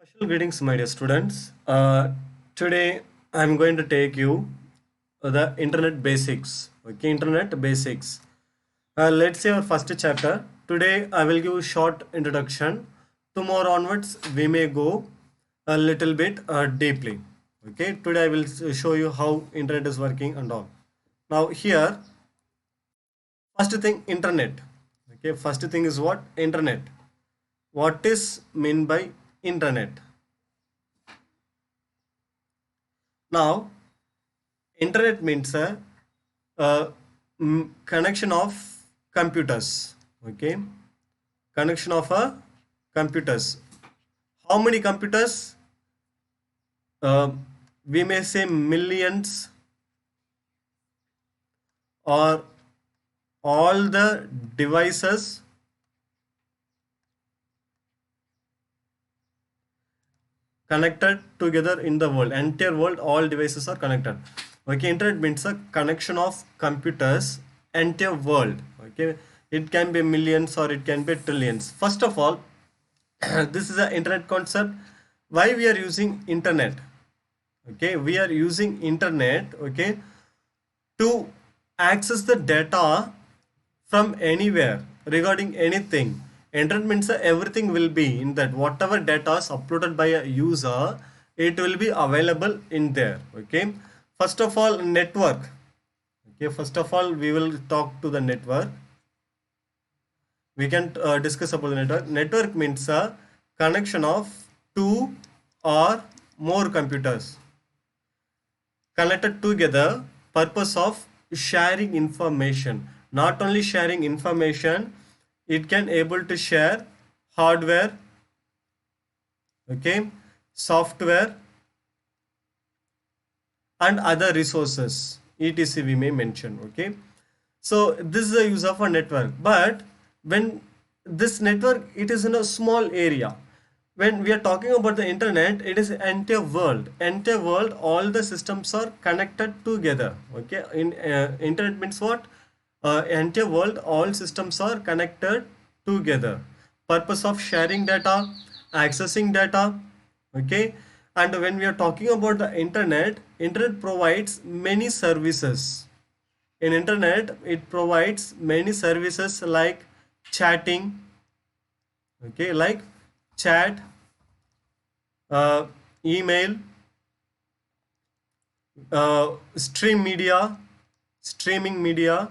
Special greetings, my dear students. Today I'm going to take you the internet basics. Okay, internet basics. Let's see our first chapter. Today I will give a short introduction. Tomorrow onwards we may go a little bit deeply. Okay, today I will show you how internet is working and all. Now here, first thing, internet. Okay, first thing is what? Internet. What is mean by internet? Now, internet means a connection of computers. Okay, connection of a computers. How many computers? Uh, we may say millions, or all the devices connected together in the world. Entire world, all devices are connected. Okay, internet means a connection of computers, entire world. Okay, it can be millions or it can be trillions. First of all, this is the internet concept. Why we are using internet? Okay, we are using internet, okay, to access the data from anywhere regarding anything. Internet means that everything will be in that. Whatever data is uploaded by a user, it will be available in there. Okay, first of all, network. Okay, first of all we will talk to the network. We can discuss about the network. Network means a connection of two or more computers connected together, purpose of sharing information. Not only sharing information, it can able to share hardware, okay, software, and other resources, etc, we may mention. Okay, so this is the use of a network. But when this network, it is in a small area. When we are talking about the internet, it is entire world. Entire world, all the systems are connected together. Okay, in internet means what? Entire world, all systems are connected together. Purpose of sharing data, accessing data. Okay, and when we are talking about the internet, internet provides many services. In internet, it provides many services like chatting. Okay, like chat, email, streaming media,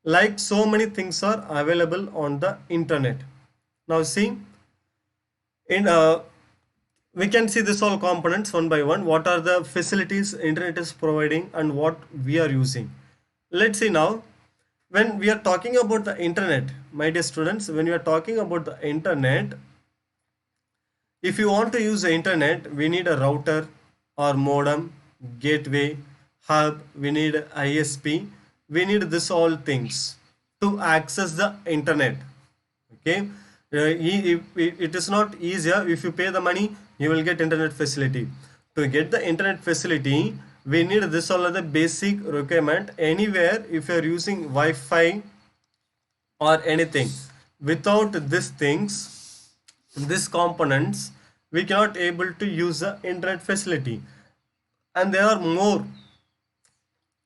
like so many things are available on the internet. Now see, in we can see this all components one by one. What are the facilities internet is providing and what we are using? Let's see now. When we are talking about the internet, my dear students, when we are talking about the internet, if you want to use the internet, we need a router or modem, gateway, hub, we need ISP, we need this all things to access the internet. Okay, it is not easier. If you pay the money, you will get internet facility. To get the internet facility, we need this all other basic requirement. Anywhere, if you are using Wi-Fi or anything, without these things, these components, we cannot able to use the internet facility. And there are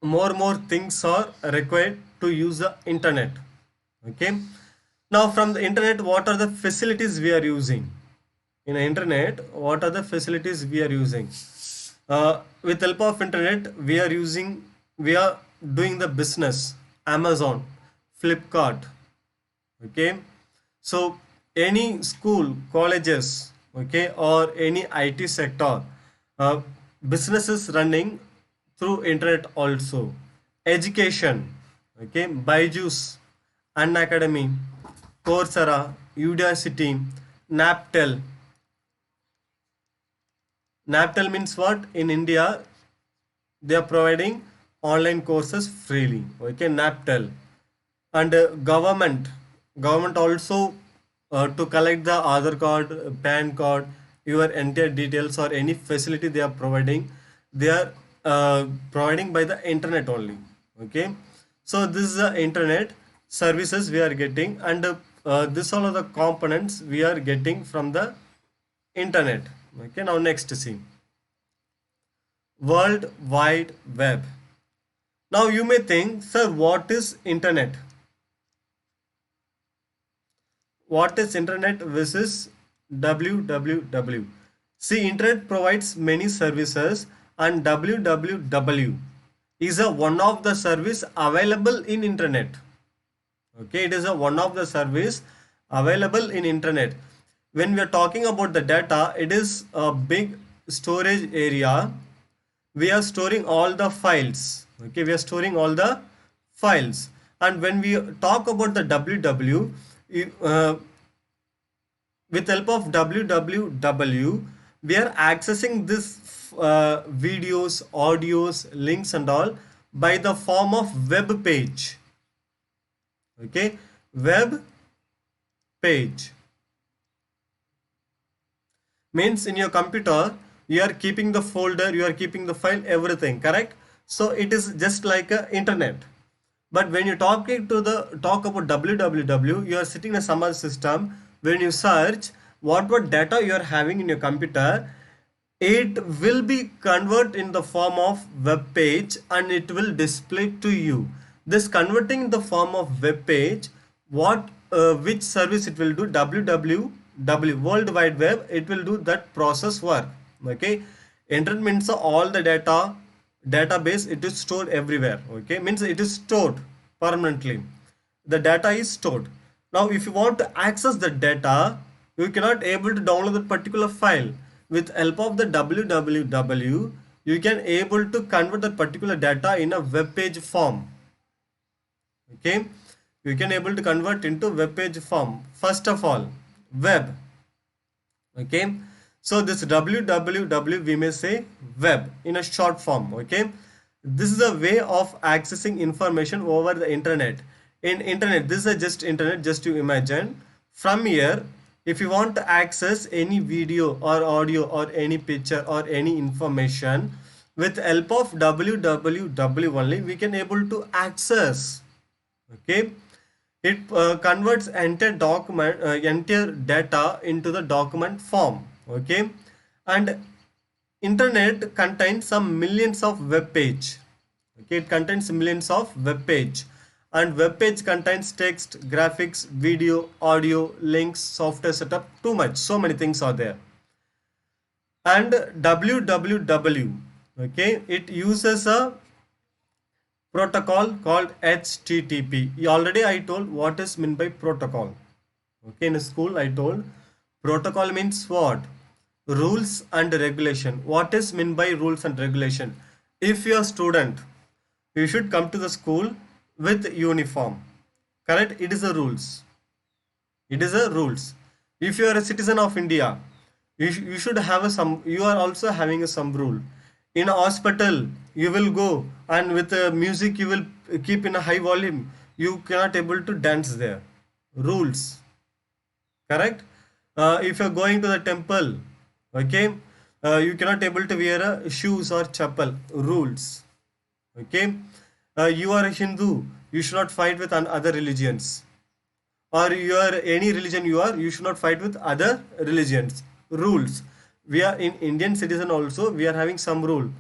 more things are required to use the internet. Okay, now from the internet, what are the facilities we are using? In the internet, what are the facilities we are using? With help of internet, we are doing the business. Amazon, Flipkart. Okay, so any school, colleges, okay, or any IT sector, uh, businesses running through internet also. Education, okay, Byju's, Unacademy, Coursera, Udacity, Naptel. Naptel means what? In India, they are providing online courses freely. Okay, Naptel. And government also, to collect the Aadhaar card, PAN card, your entire details or any facility they are providing, they are providing by the internet only. Okay, so this is the internet services we are getting, and this all of the components we are getting from the internet. Okay, now next see World Wide Web. Now you may think, sir, what is internet? What is internet versus www? See, internet provides many services and www is a one of the service available in internet. Okay, it is a one of the service available in internet. When we are talking about the data, it is a big storage area. We are storing all the files. Okay, we are storing all the files. And when we talk about the www, with help of www, we are accessing this videos, audios, links and all by the form of web page. Okay, web page means in your computer you are keeping the folder, you are keeping the file, everything, correct? So it is just like a internet. But when you talk about www, you are sitting in some other system. When you search what data you are having in your computer, it will be convert in the form of web page and it will display to you. This converting in the form of web page, which service it will do? www, World Wide Web, it will do that process work. Okay, internet means all the data database, it is stored everywhere. Okay, means it is stored permanently, the data is stored. Now if you want to access the data, you cannot able to download that particular file. With help of the www, you can able to convert that particular data in a web page form. Okay, you can able to convert into web page form. First of all, web. Okay, so this www, we may say web in a short form. Okay, this is a way of accessing information over the internet. In internet, this is just internet, just to imagine. From here, if you want to access any video or audio or any picture or any information, with help of www only, we can able to access. Okay, it converts entire document, entire data into the document form. Okay, and internet contains some millions of web page. Okay, it contains millions of web page, and web page contains text, graphics, video, audio, links, software setup, too much, so many things are there. And www, okay, it uses a protocol called HTTP. Already I told what is meant by protocol. Okay, in school I told protocol means what? Rules and regulation. What is meant by rules and regulation? If you are student, you should come to the school with uniform. Correct? It is a rules. It is a rules. If you are a citizen of India, you should have you are also having some rule. In a hospital, you will go and with music you will keep in a high volume. You cannot able to dance there. Rules. Correct? If you are going to the temple, okay, you cannot able to wear shoes or chapel. Rules. Okay, you are a Hindu, you should not fight with other religions. Or you are any religion you should not fight with other religions. Rules. We are in Indian citizen also, we are having some rule.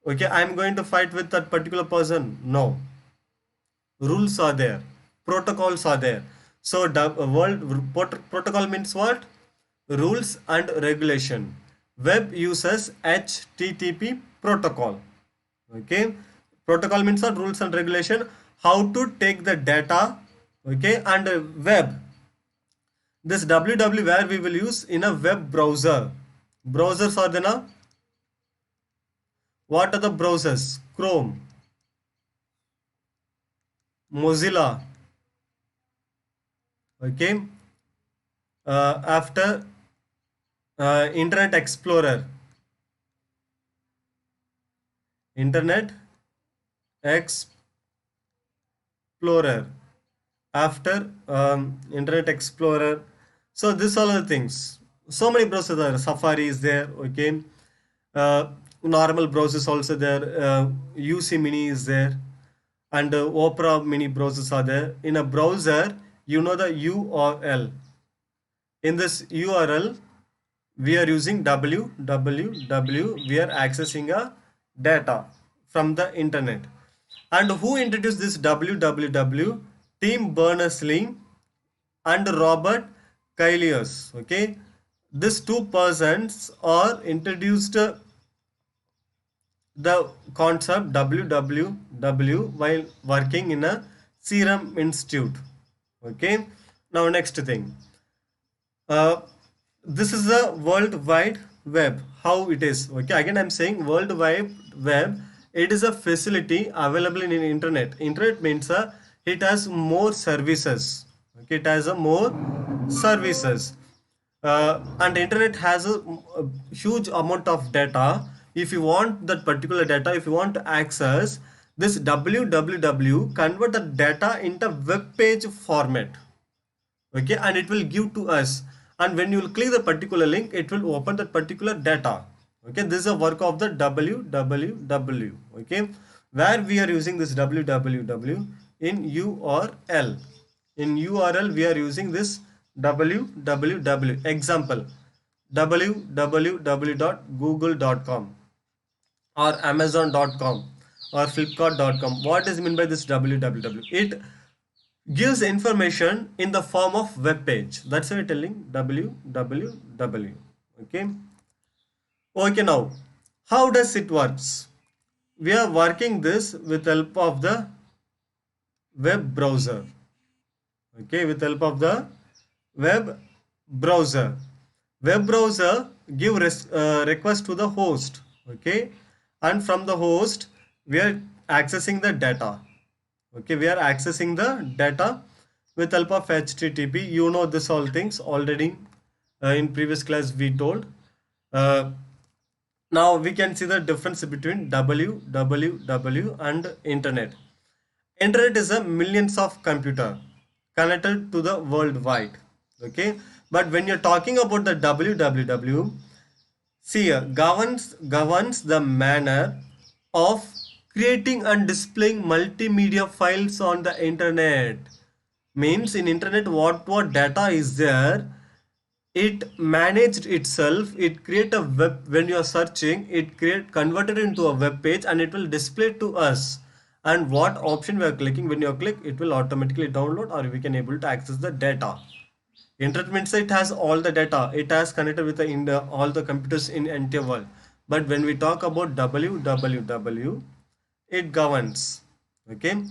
Okay, I am going to fight with that particular person. No. Rules are there. Protocols are there. So protocol means what? Rules and regulation. Web uses HTTP protocol. Okay, protocol means what? Rules and regulation, how to take the data. Okay, and web, this www, where we will use in a web browser. Browsers are there now. What are the browsers? Chrome, Mozilla. Okay, after Internet Explorer, Internet Explorer, after Internet Explorer. So this all are the things. So many browsers are. Safari is there. Okay, normal browsers also there. UC Mini is there, and Opera Mini browsers are there. In a browser, you know the URL. In this URL, we are using www. We are accessing a data from the internet. And who introduced this www? Tim Berners-Lee and Robert Kaelius. Okay, these two persons are introduced the concept www while working in a Serum Institute. Okay, now next thing. Uh, this is the World Wide Web. How it is? Okay, again I'm saying World Wide Web. It is a facility available in internet. Internet means it has more services. Okay, it has a more services. And internet has a huge amount of data. If you want that particular data, if you want to access this www, convert the data into web page format. Okay, and it will give to us, and when you will click the particular link, it will open that particular data. Okay, this is a work of the www. Okay, where we are using this www in URL. In URL we are using this www. Example, www.google.com or amazon.com or flipkart.com. What is meant by this www? It gives information in the form of web page. That's why we're telling www. Okay, okay, now how does it works? We are working this with help of the web browser. Okay, with help of the web browser. Web browser give request to the host. Okay, and from the host we are accessing the data. Okay, we are accessing the data with help of HTTP. You know this all things already. In previous class we told. Now we can see the difference between www and internet. Internet is a millions of computer connected to the worldwide. Okay, but when you're talking about the www, see, governs the manner of creating and displaying multimedia files on the internet. Means in internet what data is there, it managed itself. It create a web. When you are searching, it create converted into a web page and it will display to us. And what option we are clicking, when you click, it will automatically download, or we can able to access the data. Internet means it has all the data. It has connected with all the computers in entire world. But when we talk about www, it governs. Okay,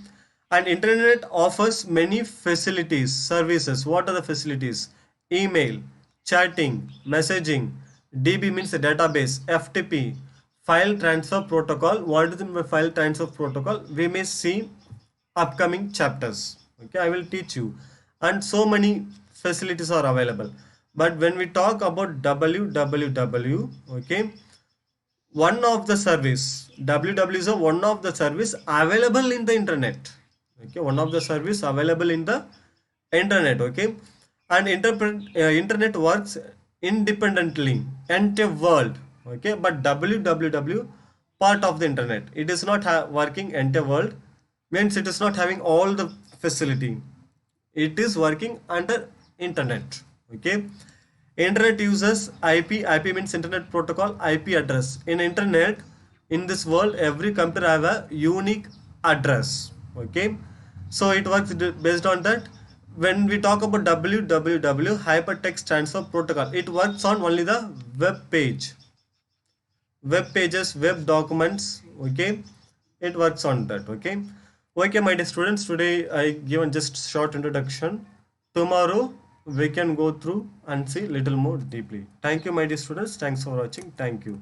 and internet offers many facilities, services. What are the facilities? Email, chatting, messaging. DB means a database. FTP, file transfer protocol. What is the file transfer protocol? We may see upcoming chapters. Okay, I will teach you. And so many facilities are available. But when we talk about www, okay, one of the service, www is one of the service available in the internet. Okay, one of the service available in the internet. Okay, and internet works independently entire world. Okay, but www part of the internet, it is not working entire world, means it is not having all the facility. It is working under internet. Okay, internet uses IP means internet protocol. IP address in internet, in this world every computer have a unique address. Okay, so it works based on that. When we talk about www, hypertext transfer protocol, it works on only the web page, web pages, web documents. Okay, it works on that. Okay, okay, my dear students, today I given just short introduction. Tomorrow we can go through and see little more deeply. Thank you, my dear students. Thanks for watching. Thank you.